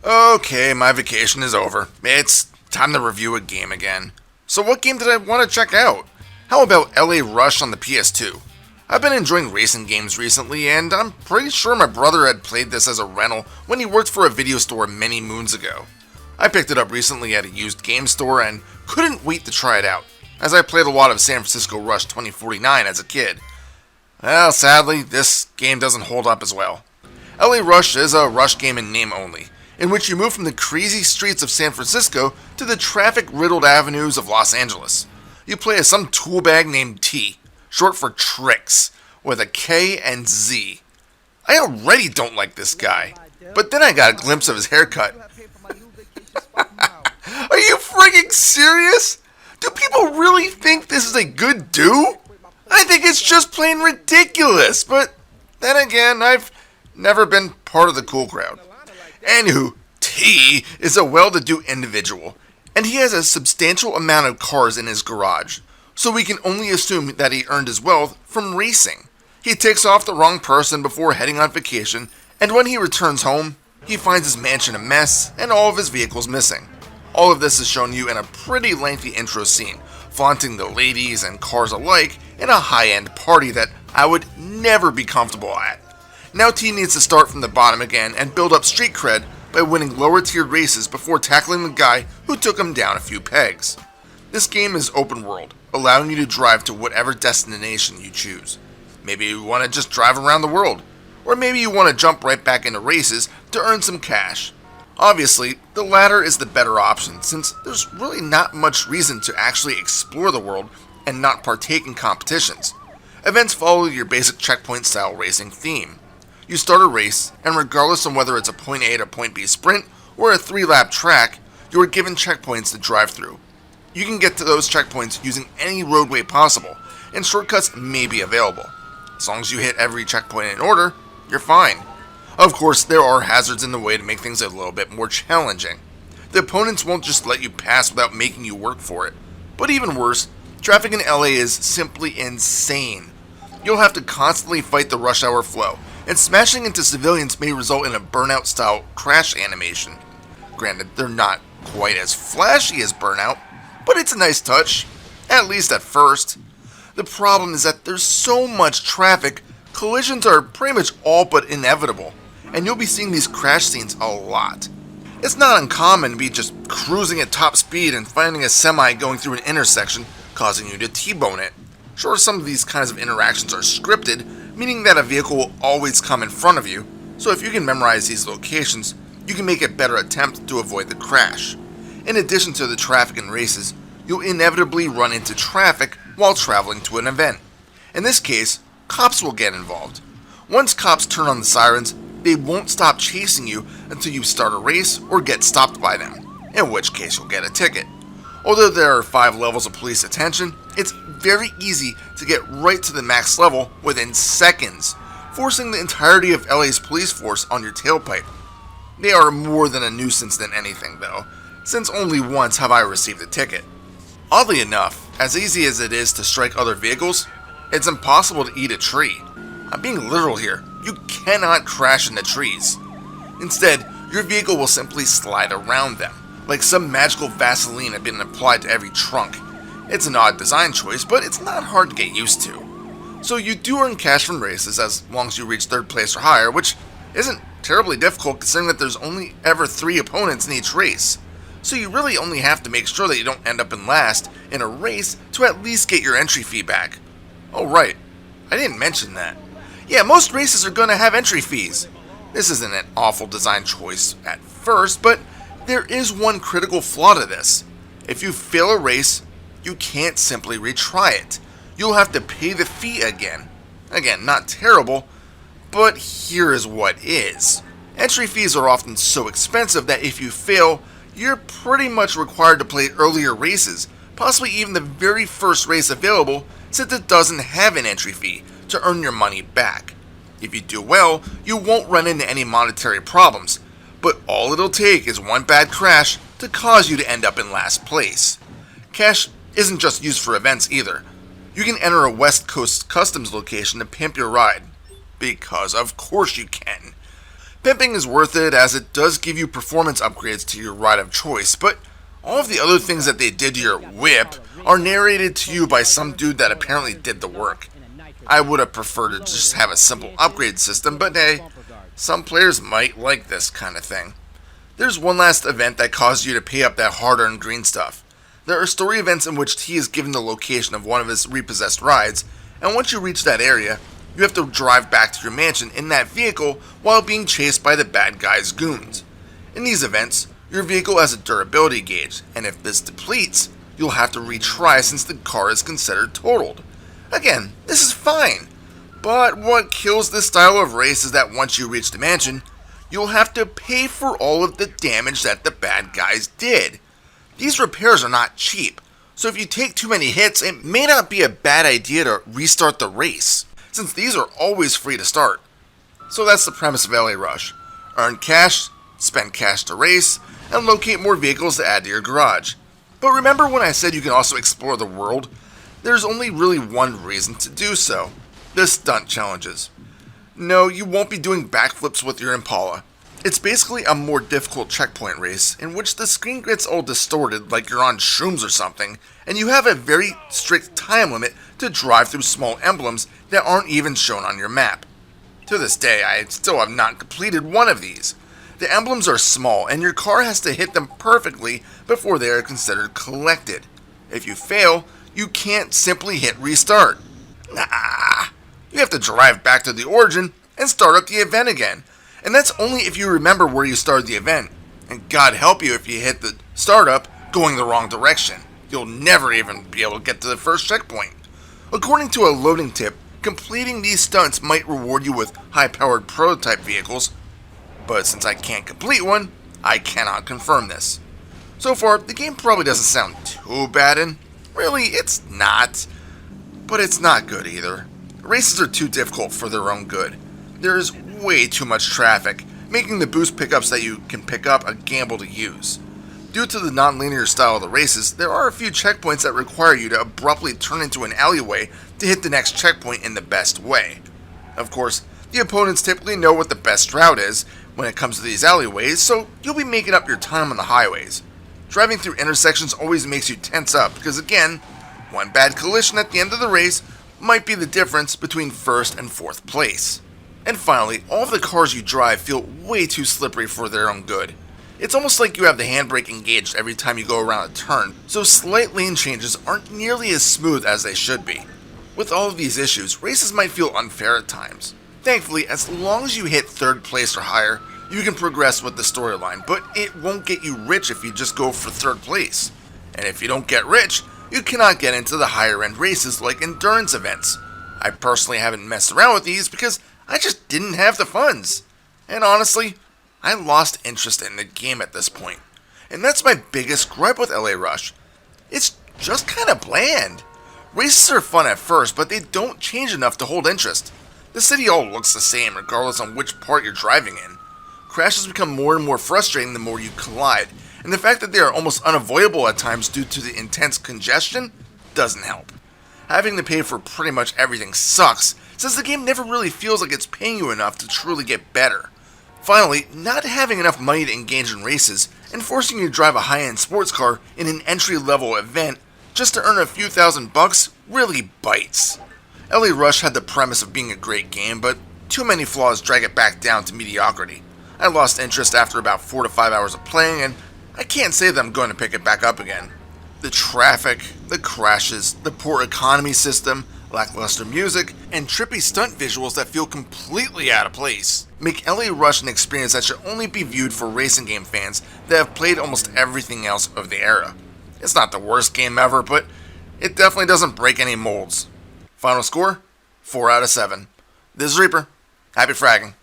Okay, my vacation is over. It's time to review a game again. So what game did I want to check out? How about LA Rush on the PS2? I've been enjoying racing games recently, and I'm pretty sure my brother had played this as a rental when he worked for a video store many moons ago. I picked it up recently at a used game store and couldn't wait to try it out, as I played a lot of San Francisco Rush 2049 as a kid. Well, sadly, this game doesn't hold up as well. LA Rush is a rush game in name only, in which you move from the crazy streets of San Francisco to the traffic-riddled avenues of Los Angeles. You play as some toolbag named T, short for Tricks, with a K and Z. I already don't like this guy, but then I got a glimpse of his haircut. Are you freaking serious? Do people really think this is a good do? I think it's just plain ridiculous, but then again, I've never been part of the cool crowd. Anywho, T is a well-to-do individual, and he has a substantial amount of cars in his garage, so we can only assume that he earned his wealth from racing. He ticks off the wrong person before heading on vacation, and when he returns home, he finds his mansion a mess and all of his vehicles missing. All of this is shown you in a pretty lengthy intro scene, flaunting the ladies and cars alike in a high-end party that I would never be comfortable at. Now T needs to start from the bottom again and build up street cred by winning lower tiered races before tackling the guy who took him down a few pegs. This game is open world, allowing you to drive to whatever destination you choose. Maybe you want to just drive around the world, or maybe you want to jump right back into races to earn some cash. Obviously, the latter is the better option since there's really not much reason to actually explore the world and not partake in competitions. Events follow your basic checkpoint style racing theme. You start a race, and regardless of whether it's a point A to point B sprint or a 3-lap track, you are given checkpoints to drive through. You can get to those checkpoints using any roadway possible, and shortcuts may be available. As long as you hit every checkpoint in order, you're fine. Of course, there are hazards in the way to make things a little bit more challenging. The opponents won't just let you pass without making you work for it. But even worse, traffic in LA is simply insane. You'll have to constantly fight the rush hour flow, and smashing into civilians may result in a Burnout-style crash animation. Granted, they're not quite as flashy as Burnout, but it's a nice touch, at least at first. The problem is that there's so much traffic, collisions are pretty much all but inevitable, and you'll be seeing these crash scenes a lot. It's not uncommon to be just cruising at top speed and finding a semi going through an intersection, causing you to T-bone it. Sure, some of these kinds of interactions are scripted, meaning that a vehicle will always come in front of you, so if you can memorize these locations, you can make a better attempt to avoid the crash. In addition to the traffic and races, you'll inevitably run into traffic while traveling to an event. In this case, cops will get involved. Once cops turn on the sirens, they won't stop chasing you until you start a race or get stopped by them, in which case you'll get a ticket. Although there are 5 levels of police attention, it's very easy to get right to the max level within seconds, forcing the entirety of LA's police force on your tailpipe. They are more than a nuisance than anything though, since only once have I received a ticket. Oddly enough, as easy as it is to strike other vehicles, it's impossible to eat a tree. I'm being literal here, you cannot crash into trees. Instead, your vehicle will simply slide around them, like some magical Vaseline had been applied to every trunk. It's an odd design choice, but it's not hard to get used to. So you do earn cash from races as long as you reach 3rd place or higher, which isn't terribly difficult considering that there's only ever 3 opponents in each race. So you really only have to make sure that you don't end up in last in a race to at least get your entry fee back. Oh right, I didn't mention that. Yeah, most races are going to have entry fees. This isn't an awful design choice at first, but there is one critical flaw to this. If you fail a race, you can't simply retry it. You'll have to pay the fee again. Again, not terrible, but here is what is. Entry fees are often so expensive that if you fail, you're pretty much required to play earlier races, possibly even the very first race available, since it doesn't have an entry fee to earn your money back. If you do well, you won't run into any monetary problems, but all it'll take is one bad crash to cause you to end up in last place. Cash isn't just used for events either. You can enter a West Coast Customs location to pimp your ride. Because of course you can. Pimping is worth it as it does give you performance upgrades to your ride of choice, but all of the other things that they did to your whip are narrated to you by some dude that apparently did the work. I would have preferred to just have a simple upgrade system, but hey, some players might like this kind of thing. There's one last event that causes you to pay up that hard-earned green stuff. There are story events in which T is given the location of one of his repossessed rides, and once you reach that area, you have to drive back to your mansion in that vehicle while being chased by the bad guy's goons. In these events, your vehicle has a durability gauge, and if this depletes, you'll have to retry since the car is considered totaled. Again, this is fine, but what kills this style of race is that once you reach the mansion, you'll have to pay for all of the damage that the bad guys did. These repairs are not cheap, so if you take too many hits, it may not be a bad idea to restart the race, since these are always free to start. So that's the premise of LA Rush. Earn cash, spend cash to race, and locate more vehicles to add to your garage. But remember when I said you can also explore the world? There's only really one reason to do so: the stunt challenges. No, you won't be doing backflips with your Impala. It's basically a more difficult checkpoint race in which the screen gets all distorted like you're on shrooms or something, and you have a very strict time limit to drive through small emblems that aren't even shown on your map. To this day, I still have not completed one of these. The emblems are small, and your car has to hit them perfectly before they are considered collected. If you fail, you can't simply hit restart. Nah, you have to drive back to the origin and start up the event again. And that's only if you remember where you started the event. And God help you if you hit the startup going the wrong direction. You'll never even be able to get to the first checkpoint. According to a loading tip, completing these stunts might reward you with high-powered prototype vehicles, but since I can't complete one, I cannot confirm this. So far, the game probably doesn't sound too bad, and really, it's not. But it's not good either. Races are too difficult for their own good. There's way too much traffic, making the boost pickups that you can pick up a gamble to use. Due to the non-linear style of the races, there are a few checkpoints that require you to abruptly turn into an alleyway to hit the next checkpoint in the best way. Of course, the opponents typically know what the best route is when it comes to these alleyways, so you'll be making up your time on the highways. Driving through intersections always makes you tense up because, again, one bad collision at the end of the race might be the difference between first and fourth place. And finally, all of the cars you drive feel way too slippery for their own good. It's almost like you have the handbrake engaged every time you go around a turn, so slight lane changes aren't nearly as smooth as they should be. With all of these issues, races might feel unfair at times. Thankfully, as long as you hit third place or higher, you can progress with the storyline, but it won't get you rich if you just go for third place. And if you don't get rich, you cannot get into the higher end races like endurance events. I personally haven't messed around with these because I just didn't have the funds. And honestly, I lost interest in the game at this point. And that's my biggest gripe with LA Rush. It's just kind of bland. Races are fun at first, but they don't change enough to hold interest. The city all looks the same regardless on which part you're driving in. Crashes become more and more frustrating the more you collide, and the fact that they are almost unavoidable at times due to the intense congestion doesn't help. Having to pay for pretty much everything sucks, since the game never really feels like it's paying you enough to truly get better. Finally, not having enough money to engage in races, and forcing you to drive a high-end sports car in an entry-level event just to earn a few $1,000 really bites. LA Rush had the premise of being a great game, but too many flaws drag it back down to mediocrity. I lost interest after about 4 to 5 hours of playing, and I can't say that I'm going to pick it back up again. The traffic, the crashes, the poor economy system, lackluster music, and trippy stunt visuals that feel completely out of place make LA Rush an experience that should only be viewed for racing game fans that have played almost everything else of the era. It's not the worst game ever, but it definitely doesn't break any molds. Final score, 4 out of 7. This is Reaper. Happy fragging.